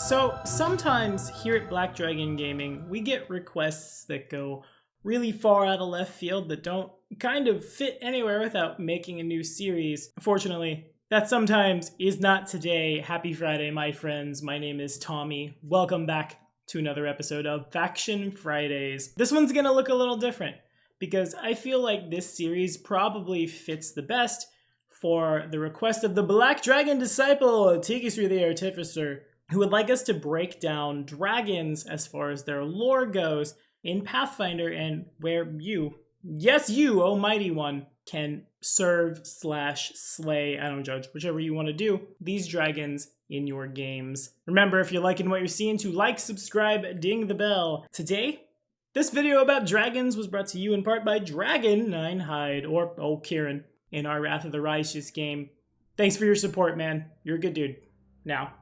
So sometimes here at Black Dragon Gaming, we get requests that go really far out of left field that don't kind of fit anywhere without making a new series. Fortunately, that sometimes is not today. Happy Friday, my friends. My name is Tommy. Welcome back to another episode of Faction Fridays. This one's gonna look a little different because I feel like this series probably fits the best for the request of the Black Dragon Disciple, Achilles the Artificer, who would like us to break down dragons as far as their lore goes in Pathfinder and where you, yes you, almighty one, can serve/slay, I don't judge, whichever you want to do, these dragons in your games. Remember, if you're liking what you're seeing, to like, subscribe, ding the bell. Today, this video about dragons was brought to you in part by Dragon 9 Hide, or old Kieran, in our Wrath of the Righteous game. Thanks for your support, man. You're a good dude. Now,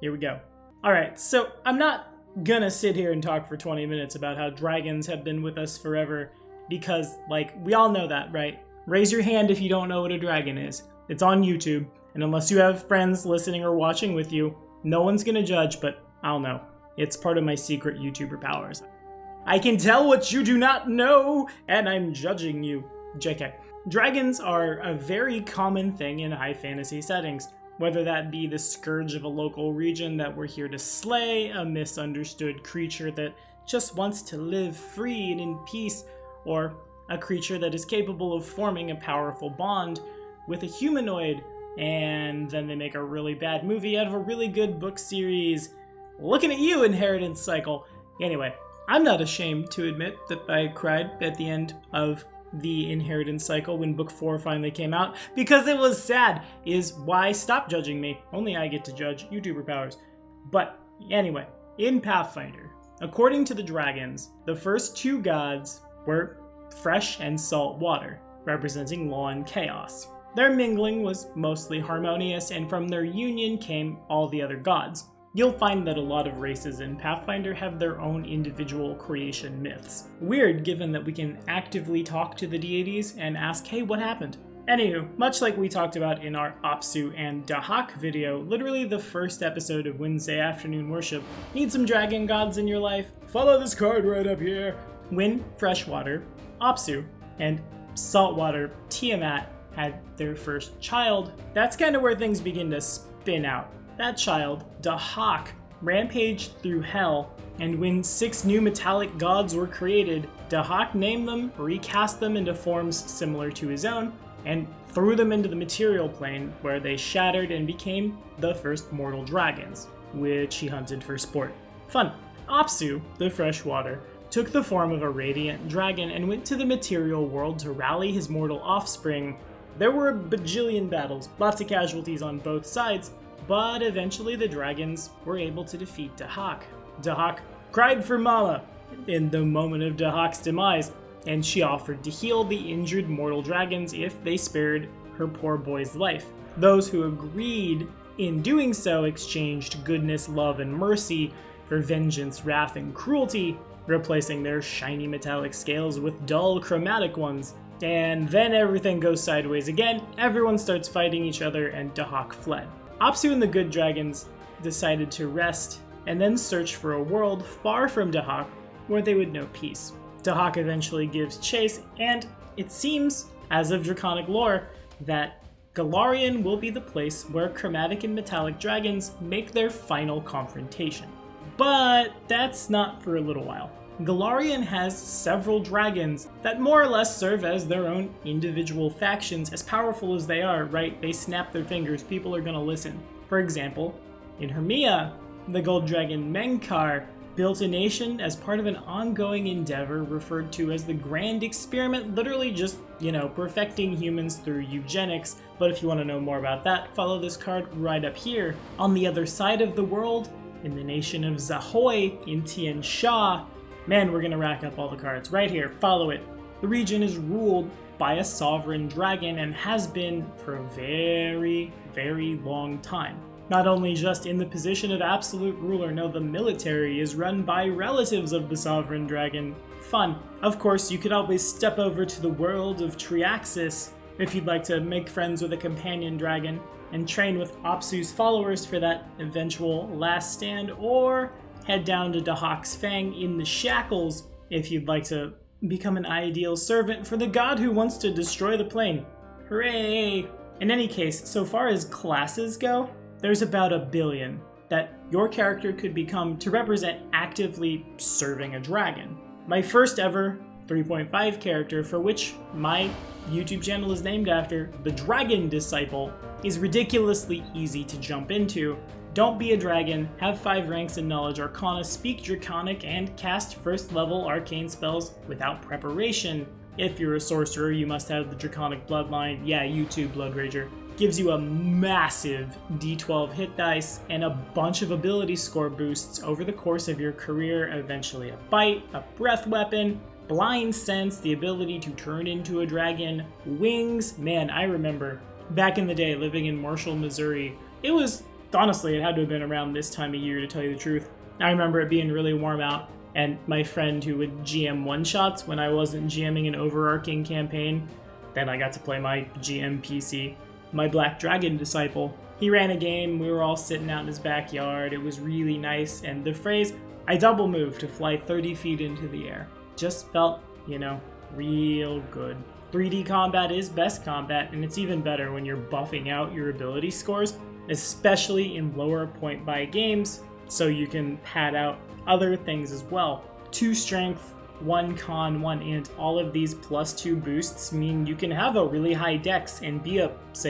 here we go. Alright, so I'm not gonna sit here and talk for 20 minutes about how dragons have been with us forever, because, like, we all know that, right? Raise your hand if you don't know what a dragon is. It's on YouTube, and unless you have friends listening or watching with you, no one's gonna judge, but I'll know. It's part of my secret YouTuber powers. I can tell what you do not know, and I'm judging you. JK. Dragons are a very common thing in high fantasy settings, whether that be the scourge of a local region that we're here to slay, a misunderstood creature that just wants to live free and in peace, or a creature that is capable of forming a powerful bond with a humanoid, and then they make a really bad movie out of a really good book series. Looking at you, Inheritance Cycle. Anyway, I'm not ashamed to admit that I cried at the end of the Inheritance Cycle when book 4 finally came out, because it was sad. Is why stop judging me. Only I get to judge YouTuber powers. But anyway, in Pathfinder, according to the dragons, the first two gods were fresh and salt water, representing law and chaos. Their mingling was mostly harmonious, and from their union came all the other gods. You'll find that a lot of races in Pathfinder have their own individual creation myths. Weird, given that we can actively talk to the deities and ask, hey, what happened? Anywho, much like we talked about in our Apsu and Dahak video, literally the first episode of Wednesday Afternoon Worship, need some dragon gods in your life? Follow this card right up here. When freshwater, Apsu, and saltwater, Tiamat, had their first child, that's kind of where things begin to spin out. That child, Dahak, rampaged through hell, and when 6 new metallic gods were created, Dahak named them, recast them into forms similar to his own, and threw them into the material plane, where they shattered and became the first mortal dragons, which he hunted for sport. Fun. Apsu, the freshwater, took the form of a radiant dragon and went to the material world to rally his mortal offspring. There were a bajillion battles, lots of casualties on both sides, but eventually the dragons were able to defeat Dahak. Dahak cried for Mala in the moment of Dahak's demise, and she offered to heal the injured mortal dragons if they spared her poor boy's life. Those who agreed in doing so exchanged goodness, love, and mercy for vengeance, wrath, and cruelty, replacing their shiny metallic scales with dull chromatic ones. And then everything goes sideways again, everyone starts fighting each other, and Dahak fled. Apsu and the good dragons decided to rest and then search for a world far from Dahak where they would know peace. Dahak eventually gives chase, and it seems, as of draconic lore, that Golarion will be the place where chromatic and metallic dragons make their final confrontation. But that's not for a little while. Golarion has several dragons that more or less serve as their own individual factions. As powerful as they are, right? They snap their fingers, people are gonna listen. For example, in Hermia, the gold dragon Menkar built a nation as part of an ongoing endeavor referred to as the Grand Experiment, literally just, perfecting humans through eugenics. But if you want to know more about that, follow this card right up here. On the other side of the world, in the nation of Zahoy in Tian Sha, man, we're gonna rack up all the cards. Right here, follow it. The region is ruled by a sovereign dragon and has been for a very, very long time. Not only just in the position of absolute ruler, no, the military is run by relatives of the sovereign dragon. Fun. Of course, you could always step over to the world of Triaxis if you'd like to make friends with a companion dragon and train with Apsu's followers for that eventual last stand, or head down to Dahak's Fang in the Shackles if you'd like to become an ideal servant for the god who wants to destroy the plane. Hooray! In any case, so far as classes go, there's about 1 billion that your character could become to represent actively serving a dragon. My first ever 3.5 character, for which my YouTube channel is named after, the Dragon Disciple, is ridiculously easy to jump into. Don't be a dragon, have 5 ranks in Knowledge Arcana, speak Draconic, and cast first level arcane spells without preparation. If you're a sorcerer, you must have the Draconic Bloodline. Yeah, you too, Blood Rager. Gives you a massive D12 hit dice and a bunch of ability score boosts over the course of your career, eventually a bite, a breath weapon, blind sense, the ability to turn into a dragon, wings. Man, I remember back in the day living in Marshall, Missouri. Honestly, it had to have been around this time of year, to tell you the truth. I remember it being really warm out, and my friend who would GM one-shots when I wasn't GMing an overarching campaign, then I got to play my GM PC, my Black Dragon Disciple. He ran a game, we were all sitting out in his backyard, it was really nice, and the phrase, I double moved to fly 30 feet into the air, just felt, real good. 3D combat is best combat, and it's even better when you're buffing out your ability scores, especially in lower point buy games, so you can pad out other things as well. 2 strength, 1 con, 1 int, all of these +2 boosts mean you can have a really high dex and be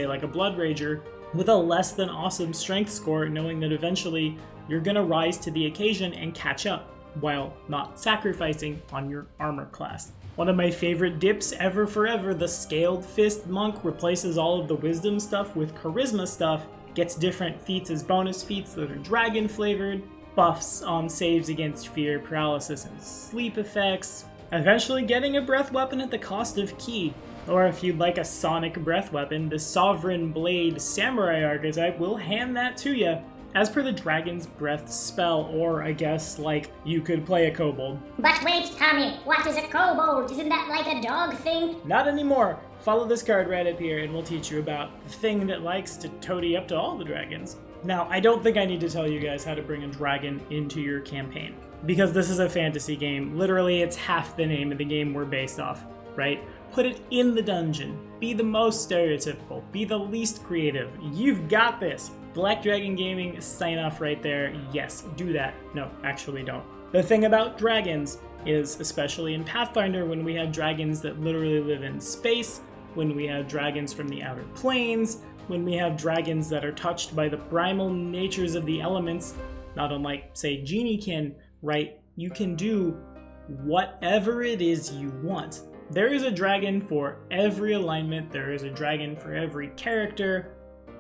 like a Blood Rager with a less than awesome strength score, knowing that eventually you're gonna rise to the occasion and catch up, while not sacrificing on your armor class. One of my favorite dips ever forever, the Scaled Fist Monk replaces all of the wisdom stuff with charisma stuff, gets different feats as bonus feats that are dragon flavored, buffs on saves against fear, paralysis, and sleep effects, eventually getting a breath weapon at the cost of ki. Or if you'd like a sonic breath weapon, the Sovereign Blade Samurai archetype will hand that to you, as per the Dragon's Breath spell, or I guess, you could play a kobold. But wait, Tommy, what is a kobold? Isn't that like a dog thing? Not anymore. Follow this card right up here and we'll teach you about the thing that likes to toady up to all the dragons. Now, I don't think I need to tell you guys how to bring a dragon into your campaign, because this is a fantasy game. Literally, it's half the name of the game we're based off, right? Put it in the dungeon. Be the most stereotypical. Be the least creative. You've got this. Black Dragon Gaming, sign off right there. Yes, do that. No, actually don't. The thing about dragons is, especially in Pathfinder, when we have dragons that literally live in space, when we have dragons from the outer planes, when we have dragons that are touched by the primal natures of the elements, not unlike, say, Geniekin, right? You can do whatever it is you want. There is a dragon for every alignment, there is a dragon for every character.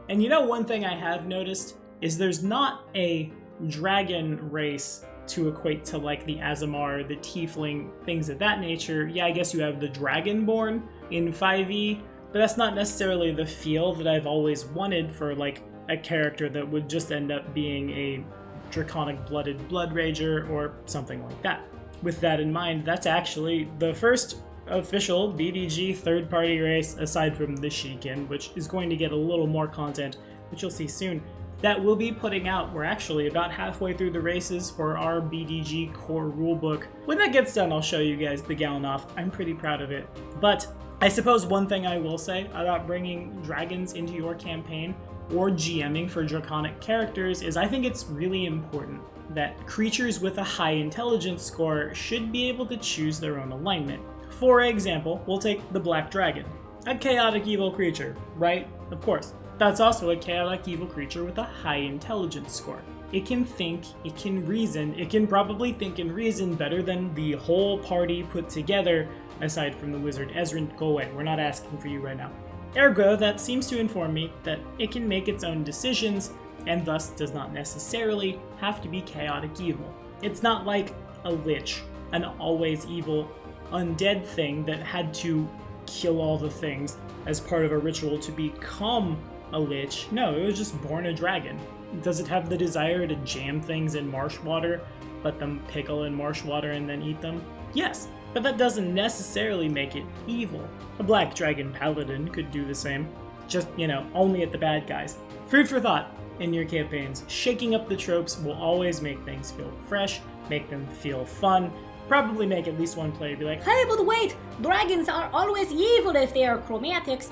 And one thing I have noticed is there's not a dragon race to equate to the Aasimar, the Tiefling, things of that nature. Yeah, I guess you have the Dragonborn in 5e, but that's not necessarily the feel that I've always wanted for a character that would just end up being a draconic blooded Blood Rager or something like that. With that in mind, that's actually the first official BDG third-party race, aside from the Sheikah, which is going to get a little more content, which you'll see soon, that we'll be putting out. We're actually about halfway through the races for our BDG core rulebook. When that gets done, I'll show you guys the Galanoff. I'm pretty proud of it. But I suppose one thing I will say about bringing dragons into your campaign or GMing for draconic characters is I think it's really important that creatures with a high intelligence score should be able to choose their own alignment. For example, we'll take the Black Dragon, a chaotic evil creature, right? Of course. That's also a chaotic evil creature with a high intelligence score. It can think, it can reason, it can probably think and reason better than the whole party put together, aside from the wizard Ezrin. Go away, we're not asking for you right now. Ergo, that seems to inform me that it can make its own decisions, and thus does not necessarily have to be chaotic evil. It's not like a lich, an always evil undead thing that had to kill all the things as part of a ritual to become a lich. No, it was just born a dragon. Does it have the desire to jam things in marsh water, let them pickle in marsh water and then eat them? Yes, but that doesn't necessarily make it evil. A black dragon paladin could do the same. Just, only at the bad guys. Food for thought in your campaigns. Shaking up the tropes will always make things feel fresh, make them feel fun, probably make at least one player be like, Hey, but wait! Dragons are always evil if they are chromatics.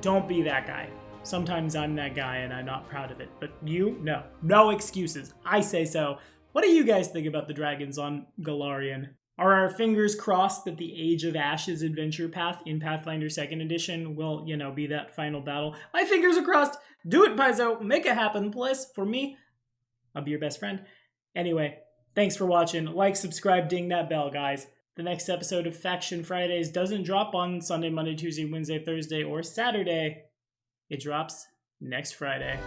don't be that guy. Sometimes I'm that guy and I'm not proud of it, but you? No. No excuses. I say so. What do you guys think about the dragons on Golarion? Are our fingers crossed that the Age of Ashes adventure path in Pathfinder 2nd Edition will, be that final battle? My fingers are crossed! Do it, Paizo! Make it happen, please! For me, I'll be your best friend. Anyway, thanks for watching. Like, subscribe, ding that bell, guys. The next episode of Faction Fridays doesn't drop on Sunday, Monday, Tuesday, Wednesday, Thursday, or Saturday. It drops next Friday.